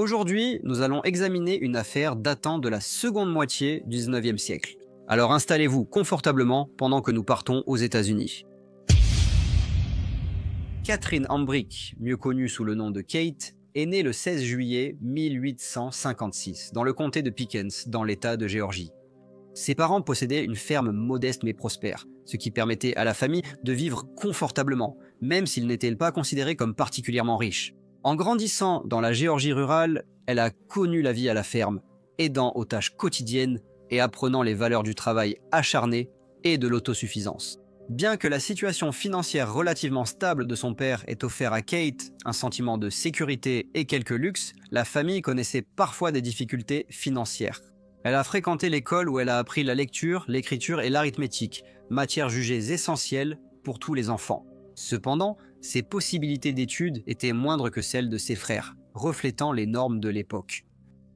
Aujourd'hui, nous allons examiner une affaire datant de la seconde moitié du 19e siècle. Alors installez-vous confortablement pendant que nous partons aux États-Unis. Catherine Hambrick, mieux connue sous le nom de Kate, est née le 16 juillet 1856 dans le comté de Pickens, dans l'État de Géorgie. Ses parents possédaient une ferme modeste mais prospère, ce qui permettait à la famille de vivre confortablement, même s'ils n'étaient pas considérés comme particulièrement riches. En grandissant dans la Géorgie rurale, elle a connu la vie à la ferme, aidant aux tâches quotidiennes et apprenant les valeurs du travail acharné et de l'autosuffisance. Bien que la situation financière relativement stable de son père ait offert à Kate un sentiment de sécurité et quelques luxes, la famille connaissait parfois des difficultés financières. Elle a fréquenté l'école où elle a appris la lecture, l'écriture et l'arithmétique, matières jugées essentielles pour tous les enfants. Cependant, ses possibilités d'études étaient moindres que celles de ses frères, reflétant les normes de l'époque.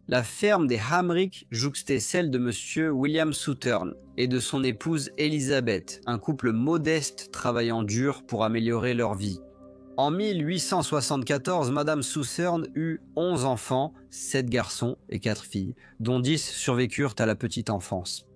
La ferme des Hambrick jouxtait celle de M. William Southern et de son épouse Elizabeth, un couple modeste travaillant dur pour améliorer leur vie. En 1874, Madame Southern eut 11 enfants, 7 garçons et 4 filles, dont 10 survécurent à la petite enfance.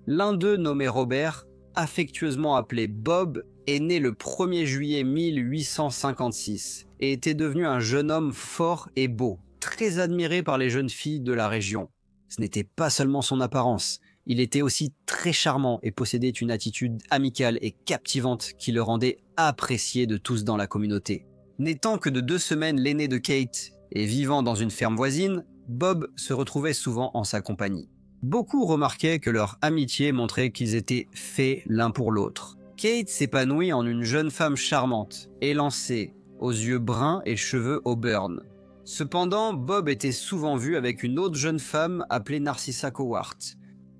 L'un d'eux, nommé Robert, affectueusement appelé Bob, est né le 1er juillet 1856 et était devenu un jeune homme fort et beau, très admiré par les jeunes filles de la région. Ce n'était pas seulement son apparence, il était aussi très charmant et possédait une attitude amicale et captivante qui le rendait apprécié de tous dans la communauté. N'étant que de 2 semaines l'aîné de Kate et vivant dans une ferme voisine, Bob se retrouvait souvent en sa compagnie. Beaucoup remarquaient que leur amitié montrait qu'ils étaient faits l'un pour l'autre. Kate s'épanouit en une jeune femme charmante, élancée, aux yeux bruns et cheveux auburn. Cependant, Bob était souvent vu avec une autre jeune femme appelée Narcissa Cowart.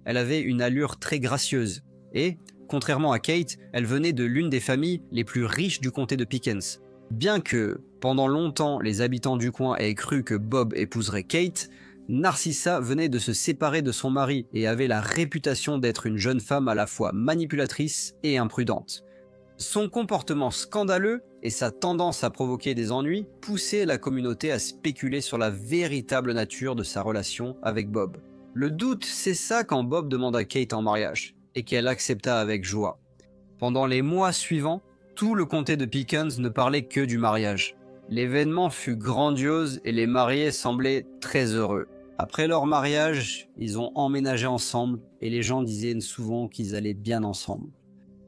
Elle avait une allure très gracieuse et, contrairement à Kate, elle venait de l'une des familles les plus riches du comté de Pickens. Bien que, pendant longtemps, les habitants du coin aient cru que Bob épouserait Kate, Narcissa venait de se séparer de son mari et avait la réputation d'être une jeune femme à la fois manipulatrice et imprudente. Son comportement scandaleux et sa tendance à provoquer des ennuis poussaient la communauté à spéculer sur la véritable nature de sa relation avec Bob. Le doute cessa quand Bob demanda Kate en mariage, et qu'elle accepta avec joie. Pendant les mois suivants, tout le comté de Pickens ne parlait que du mariage. L'événement fut grandiose et les mariés semblaient très heureux. Après leur mariage, ils ont emménagé ensemble et les gens disaient souvent qu'ils allaient bien ensemble.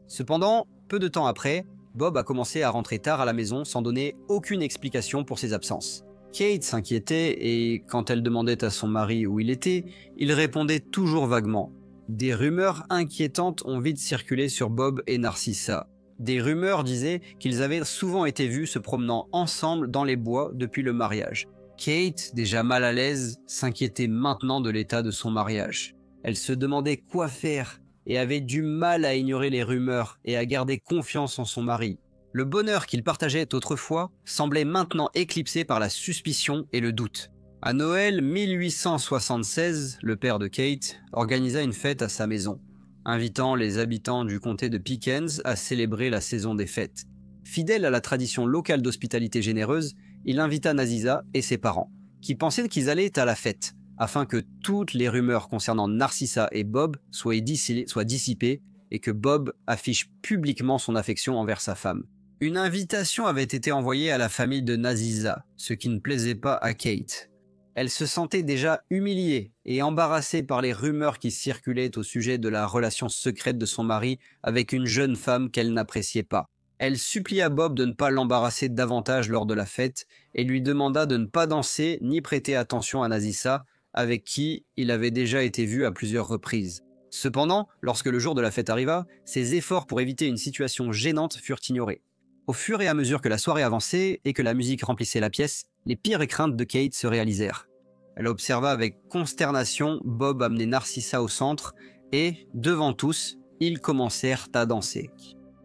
Cependant, peu de temps après, Bob a commencé à rentrer tard à la maison sans donner aucune explication pour ses absences. Kate s'inquiétait et quand elle demandait à son mari où il était, il répondait toujours vaguement. Des rumeurs inquiétantes ont vite circulé sur Bob et Narcissa. Des rumeurs disaient qu'ils avaient souvent été vus se promenant ensemble dans les bois depuis le mariage. Kate, déjà mal à l'aise, s'inquiétait maintenant de l'état de son mariage. Elle se demandait quoi faire et avait du mal à ignorer les rumeurs et à garder confiance en son mari. Le bonheur qu'ils partageaient autrefois semblait maintenant éclipsé par la suspicion et le doute. À Noël 1876, le père de Kate organisa une fête à sa maison, invitant les habitants du comté de Pickens à célébrer la saison des fêtes. Fidèle à la tradition locale d'hospitalité généreuse, il invita Narcissa et ses parents, qui pensaient qu'ils allaient à la fête, afin que toutes les rumeurs concernant Narcissa et Bob soient dissipées et que Bob affiche publiquement son affection envers sa femme. Une invitation avait été envoyée à la famille de Narcissa, ce qui ne plaisait pas à Kate. Elle se sentait déjà humiliée et embarrassée par les rumeurs qui circulaient au sujet de la relation secrète de son mari avec une jeune femme qu'elle n'appréciait pas. Elle supplia Bob de ne pas l'embarrasser davantage lors de la fête et lui demanda de ne pas danser ni prêter attention à Narcissa, avec qui il avait déjà été vu à plusieurs reprises. Cependant, lorsque le jour de la fête arriva, ses efforts pour éviter une situation gênante furent ignorés. Au fur et à mesure que la soirée avançait et que la musique remplissait la pièce, les pires craintes de Kate se réalisèrent. Elle observa avec consternation Bob amener Narcissa au centre et, devant tous, ils commencèrent à danser.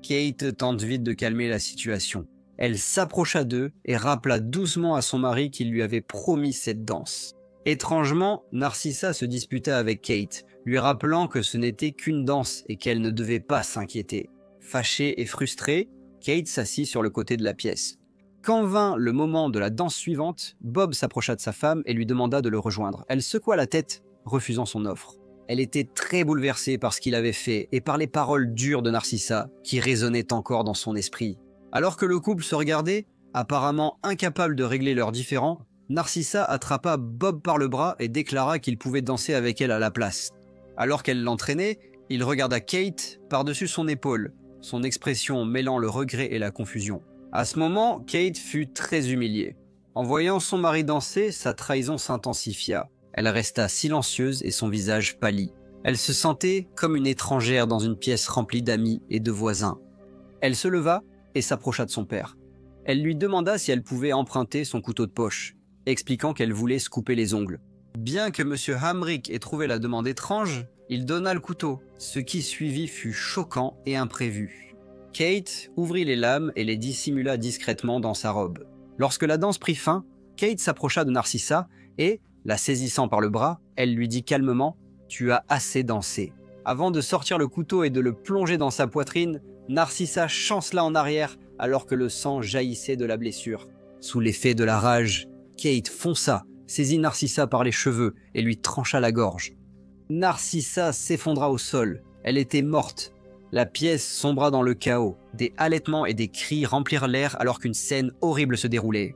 Kate tente vite de calmer la situation. Elle s'approcha d'eux et rappela doucement à son mari qu'il lui avait promis cette danse. Étrangement, Narcissa se disputa avec Kate, lui rappelant que ce n'était qu'une danse et qu'elle ne devait pas s'inquiéter. Fâchée et frustrée, Kate s'assit sur le côté de la pièce. Quand vint le moment de la danse suivante, Bob s'approcha de sa femme et lui demanda de le rejoindre. Elle secoua la tête, refusant son offre. Elle était très bouleversée par ce qu'il avait fait et par les paroles dures de Narcissa qui résonnaient encore dans son esprit. Alors que le couple se regardait, apparemment incapable de régler leurs différends, Narcissa attrapa Bob par le bras et déclara qu'il pouvait danser avec elle à la place. Alors qu'elle l'entraînait, il regarda Kate par-dessus son épaule, son expression mêlant le regret et la confusion. À ce moment, Kate fut très humiliée. En voyant son mari danser, sa trahison s'intensifia. Elle resta silencieuse et son visage pâlit. Elle se sentait comme une étrangère dans une pièce remplie d'amis et de voisins. Elle se leva et s'approcha de son père. Elle lui demanda si elle pouvait emprunter son couteau de poche, expliquant qu'elle voulait se couper les ongles. Bien que M. Hamrick ait trouvé la demande étrange, il donna le couteau. Ce qui suivit fut choquant et imprévu. Kate ouvrit les lames et les dissimula discrètement dans sa robe. Lorsque la danse prit fin, Kate s'approcha de Narcissa et, la saisissant par le bras, elle lui dit calmement « Tu as assez dansé ». Avant de sortir le couteau et de le plonger dans sa poitrine, Narcissa chancela en arrière alors que le sang jaillissait de la blessure. Sous l'effet de la rage, Kate fonça, saisit Narcissa par les cheveux et lui trancha la gorge. Narcissa s'effondra au sol. Elle était morte. La pièce sombra dans le chaos. Des halètements et des cris remplirent l'air alors qu'une scène horrible se déroulait.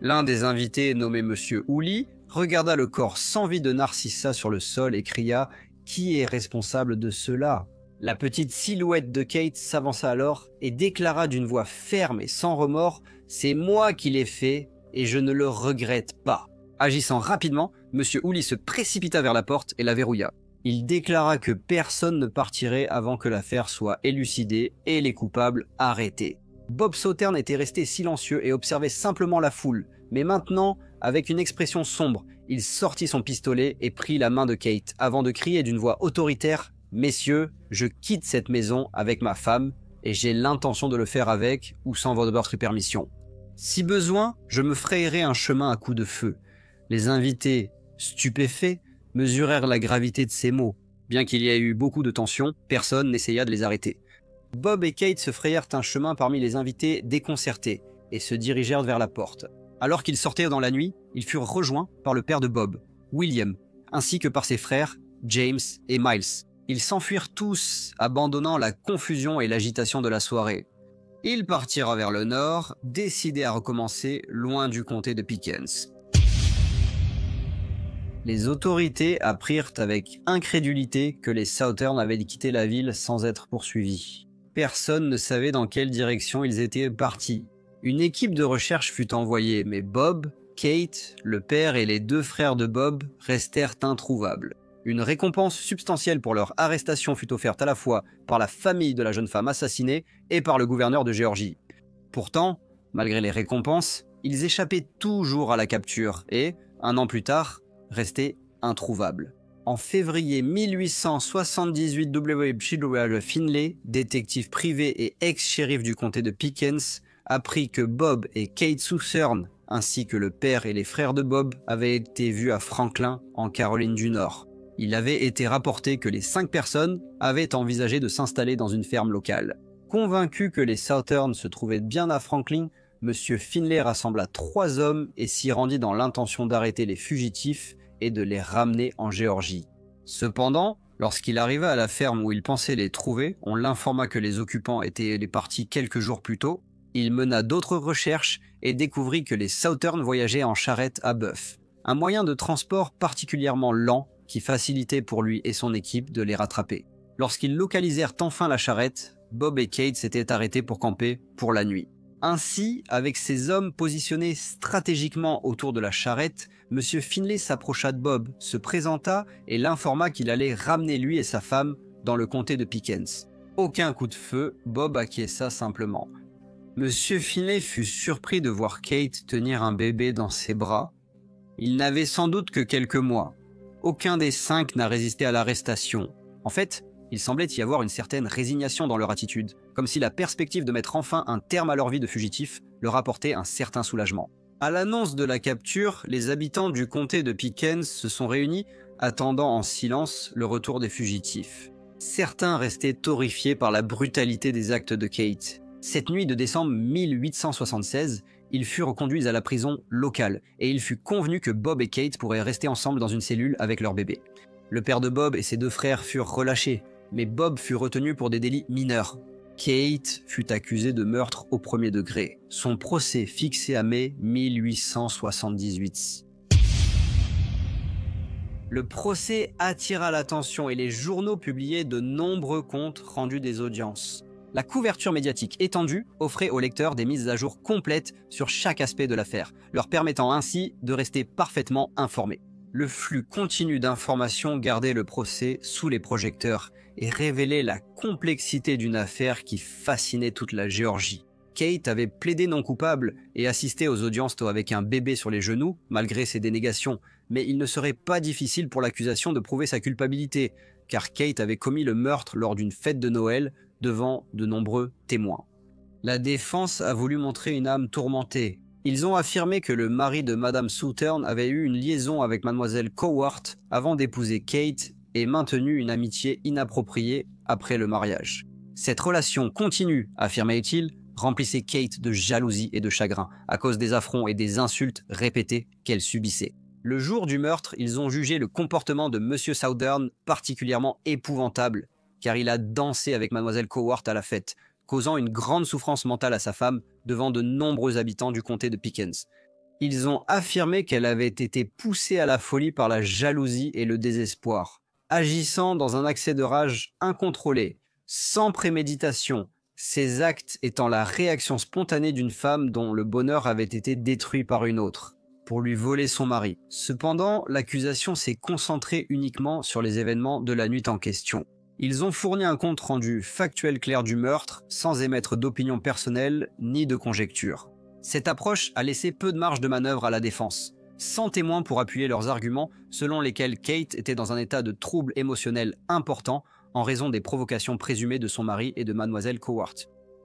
L'un des invités, nommé Monsieur Houli, regarda le corps sans vie de Narcissa sur le sol et cria « Qui est responsable de cela ?» La petite silhouette de Kate s'avança alors et déclara d'une voix ferme et sans remords « C'est moi qui l'ai fait et je ne le regrette pas ». Agissant rapidement, Monsieur Houli se précipita vers la porte et la verrouilla. Il déclara que personne ne partirait avant que l'affaire soit élucidée et les coupables arrêtés. Bob Sauterne était resté silencieux et observait simplement la foule, mais maintenant, avec une expression sombre, il sortit son pistolet et prit la main de Kate avant de crier d'une voix autoritaire « Messieurs, je quitte cette maison avec ma femme et j'ai l'intention de le faire avec ou sans votre permission. Si besoin, je me frayerai un chemin à coups de feu. » Les invités, stupéfaits, mesurèrent la gravité de ces mots. Bien qu'il y ait eu beaucoup de tension, personne n'essaya de les arrêter. Bob et Kate se frayèrent un chemin parmi les invités déconcertés et se dirigèrent vers la porte. Alors qu'ils sortaient dans la nuit, ils furent rejoints par le père de Bob, William, ainsi que par ses frères, James et Miles. Ils s'enfuirent tous, abandonnant la confusion et l'agitation de la soirée. Ils partirent vers le nord, décidés à recommencer loin du comté de Pickens. Les autorités apprirent avec incrédulité que les Southern avaient quitté la ville sans être poursuivis. Personne ne savait dans quelle direction ils étaient partis. Une équipe de recherche fut envoyée, mais Bob, Kate, le père et les deux frères de Bob restèrent introuvables. Une récompense substantielle pour leur arrestation fut offerte à la fois par la famille de la jeune femme assassinée et par le gouverneur de Géorgie. Pourtant, malgré les récompenses, ils échappaient toujours à la capture et, un an plus tard, restaient introuvables. En février 1878, W. Chilwell Finlay, détective privé et ex-shérif du comté de Pickens, apprit que Bob et Kate Southern, ainsi que le père et les frères de Bob, avaient été vus à Franklin, en Caroline du Nord. Il avait été rapporté que les 5 personnes avaient envisagé de s'installer dans une ferme locale. Convaincu que les Southern se trouvaient bien à Franklin, M. Finlay rassembla 3 hommes et s'y rendit dans l'intention d'arrêter les fugitifs et de les ramener en Géorgie. Cependant, lorsqu'il arriva à la ferme où il pensait les trouver, on l'informa que les occupants étaient partis quelques jours plus tôt. Il mena d'autres recherches et découvrit que les Southern voyageaient en charrette à bœuf, un moyen de transport particulièrement lent qui facilitait pour lui et son équipe de les rattraper. Lorsqu'ils localisèrent enfin la charrette, Bob et Kate s'étaient arrêtés pour camper pour la nuit. Ainsi, avec ses hommes positionnés stratégiquement autour de la charrette, M. Finlay s'approcha de Bob, se présenta et l'informa qu'il allait ramener lui et sa femme dans le comté de Pickens. Aucun coup de feu, Bob acquiesça simplement. M. Finlay fut surpris de voir Kate tenir un bébé dans ses bras. Il n'avait sans doute que quelques mois. Aucun des 5 n'a résisté à l'arrestation. En fait, il semblait y avoir une certaine résignation dans leur attitude, comme si la perspective de mettre enfin un terme à leur vie de fugitifs leur apportait un certain soulagement. À l'annonce de la capture, les habitants du comté de Pickens se sont réunis, attendant en silence le retour des fugitifs. Certains restaient horrifiés par la brutalité des actes de Kate. Cette nuit de décembre 1876, ils furent conduits à la prison locale et il fut convenu que Bob et Kate pourraient rester ensemble dans une cellule avec leur bébé. Le père de Bob et ses 2 frères furent relâchés, mais Bob fut retenu pour des délits mineurs. Kate fut accusée de meurtre au premier degré. Son procès fixé à mai 1878. Le procès attira l'attention et les journaux publiaient de nombreux comptes rendus des audiences. La couverture médiatique étendue offrait aux lecteurs des mises à jour complètes sur chaque aspect de l'affaire, leur permettant ainsi de rester parfaitement informés. Le flux continu d'informations gardait le procès sous les projecteurs et révélait la complexité d'une affaire qui fascinait toute la Géorgie. Kate avait plaidé non coupable et assisté aux audiences avec un bébé sur les genoux, malgré ses dénégations, mais il ne serait pas difficile pour l'accusation de prouver sa culpabilité, car Kate avait commis le meurtre lors d'une fête de Noël devant de nombreux témoins. La défense a voulu montrer une âme tourmentée. Ils ont affirmé que le mari de Madame Southern avait eu une liaison avec Mademoiselle Cowart avant d'épouser Kate et maintenu une amitié inappropriée après le mariage. Cette relation continue, affirmait-il, remplissait Kate de jalousie et de chagrin à cause des affronts et des insultes répétées qu'elle subissait. Le jour du meurtre, ils ont jugé le comportement de Monsieur Southern particulièrement épouvantable, car il a dansé avec Mademoiselle Cowart à la fête, causant une grande souffrance mentale à sa femme devant de nombreux habitants du comté de Pickens. Ils ont affirmé qu'elle avait été poussée à la folie par la jalousie et le désespoir. Agissant dans un accès de rage incontrôlé, sans préméditation, ces actes étant la réaction spontanée d'une femme dont le bonheur avait été détruit par une autre, pour lui voler son mari. Cependant, l'accusation s'est concentrée uniquement sur les événements de la nuit en question. Ils ont fourni un compte rendu factuel clair du meurtre, sans émettre d'opinion personnelle ni de conjecture. Cette approche a laissé peu de marge de manœuvre à la défense, sans témoins pour appuyer leurs arguments selon lesquels Kate était dans un état de trouble émotionnel important en raison des provocations présumées de son mari et de Mademoiselle Cowart.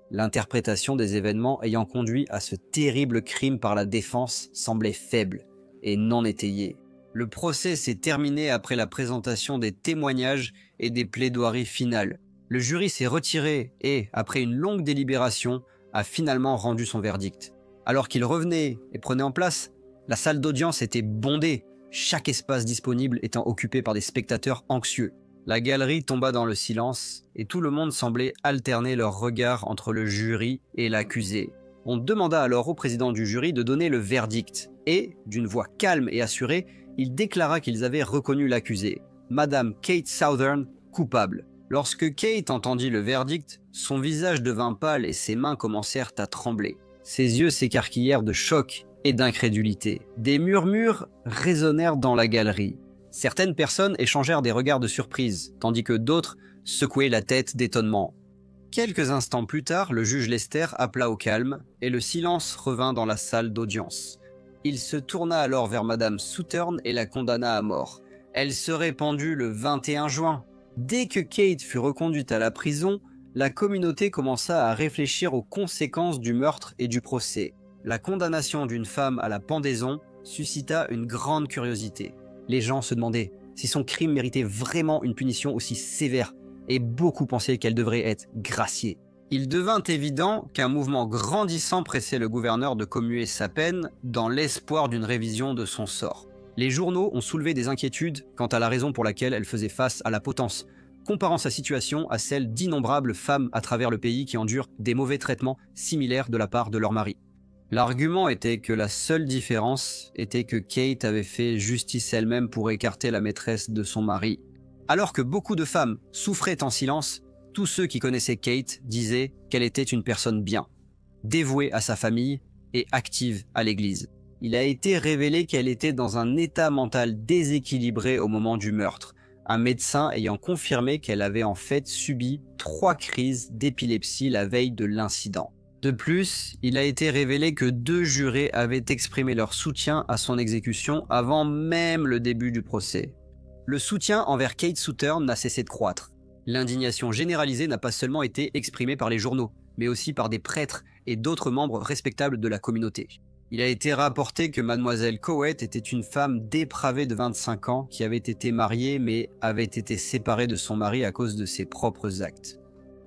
L'interprétation des événements ayant conduit à ce terrible crime par la défense semblait faible et non étayée. Le procès s'est terminé après la présentation des témoignages et des plaidoiries finales. Le jury s'est retiré et, après une longue délibération, a finalement rendu son verdict. Alors qu'il revenait et prenait en place, la salle d'audience était bondée, chaque espace disponible étant occupé par des spectateurs anxieux. La galerie tomba dans le silence et tout le monde semblait alterner leurs regards entre le jury et l'accusé. On demanda alors au président du jury de donner le verdict et, d'une voix calme et assurée, il déclara qu'ils avaient reconnu l'accusé, Madame Kate Southern, coupable. Lorsque Kate entendit le verdict, son visage devint pâle et ses mains commencèrent à trembler. Ses yeux s'écarquillèrent de choc et d'incrédulité. Des murmures résonnèrent dans la galerie. Certaines personnes échangèrent des regards de surprise, tandis que d'autres secouaient la tête d'étonnement. Quelques instants plus tard, le juge Lester appela au calme et le silence revint dans la salle d'audience. Il se tourna alors vers Madame Southern et la condamna à mort. Elle serait pendue le 21 juin. Dès que Kate fut reconduite à la prison, la communauté commença à réfléchir aux conséquences du meurtre et du procès. La condamnation d'une femme à la pendaison suscita une grande curiosité. Les gens se demandaient si son crime méritait vraiment une punition aussi sévère, et beaucoup pensaient qu'elle devrait être graciée. Il devint évident qu'un mouvement grandissant pressait le gouverneur de commuer sa peine dans l'espoir d'une révision de son sort. Les journaux ont soulevé des inquiétudes quant à la raison pour laquelle elle faisait face à la potence, comparant sa situation à celle d'innombrables femmes à travers le pays qui endurent des mauvais traitements similaires de la part de leur mari. L'argument était que la seule différence était que Kate avait fait justice elle-même pour écarter la maîtresse de son mari. Alors que beaucoup de femmes souffraient en silence, tous ceux qui connaissaient Kate disaient qu'elle était une personne bien, dévouée à sa famille et active à l'église. Il a été révélé qu'elle était dans un état mental déséquilibré au moment du meurtre, un médecin ayant confirmé qu'elle avait en fait subi 3 crises d'épilepsie la veille de l'incident. De plus, il a été révélé que 2 jurés avaient exprimé leur soutien à son exécution avant même le début du procès. Le soutien envers Kate Southern n'a cessé de croître. L'indignation généralisée n'a pas seulement été exprimée par les journaux, mais aussi par des prêtres et d'autres membres respectables de la communauté. Il a été rapporté que Mademoiselle Cowart était une femme dépravée de 25 ans qui avait été mariée mais avait été séparée de son mari à cause de ses propres actes.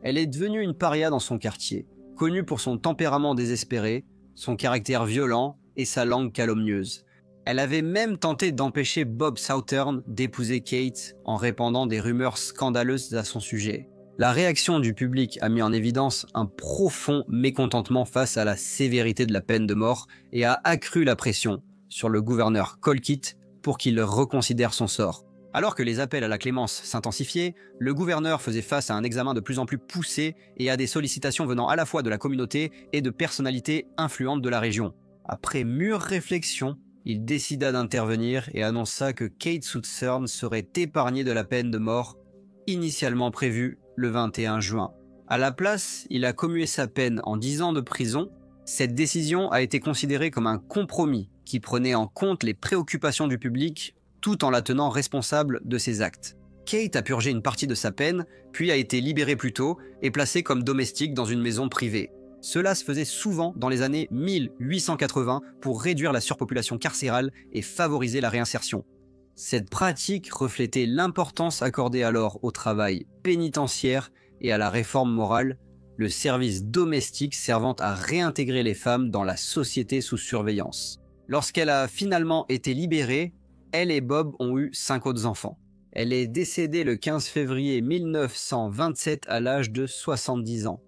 Elle est devenue une paria dans son quartier, connue pour son tempérament désespéré, son caractère violent et sa langue calomnieuse. Elle avait même tenté d'empêcher Bob Southern d'épouser Kate en répandant des rumeurs scandaleuses à son sujet. La réaction du public a mis en évidence un profond mécontentement face à la sévérité de la peine de mort et a accru la pression sur le gouverneur Colquitt pour qu'il reconsidère son sort. Alors que les appels à la clémence s'intensifiaient, le gouverneur faisait face à un examen de plus en plus poussé et à des sollicitations venant à la fois de la communauté et de personnalités influentes de la région. Après mûre réflexion, il décida d'intervenir et annonça que Kate Southern serait épargnée de la peine de mort, initialement prévue le 21 juin. À la place, il a commué sa peine en 10 ans de prison. Cette décision a été considérée comme un compromis qui prenait en compte les préoccupations du public tout en la tenant responsable de ses actes. Kate a purgé une partie de sa peine, puis a été libérée plus tôt et placée comme domestique dans une maison privée. Cela se faisait souvent dans les années 1880 pour réduire la surpopulation carcérale et favoriser la réinsertion. Cette pratique reflétait l'importance accordée alors au travail pénitentiaire et à la réforme morale, le service domestique servant à réintégrer les femmes dans la société sous surveillance. Lorsqu'elle a finalement été libérée, elle et Bob ont eu 5 autres enfants. Elle est décédée le 15 février 1927 à l'âge de 70 ans.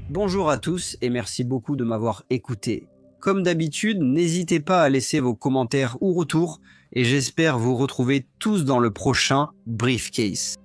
Bonjour à tous et merci beaucoup de m'avoir écouté. Comme d'habitude, n'hésitez pas à laisser vos commentaires ou retours et j'espère vous retrouver tous dans le prochain Briefcase.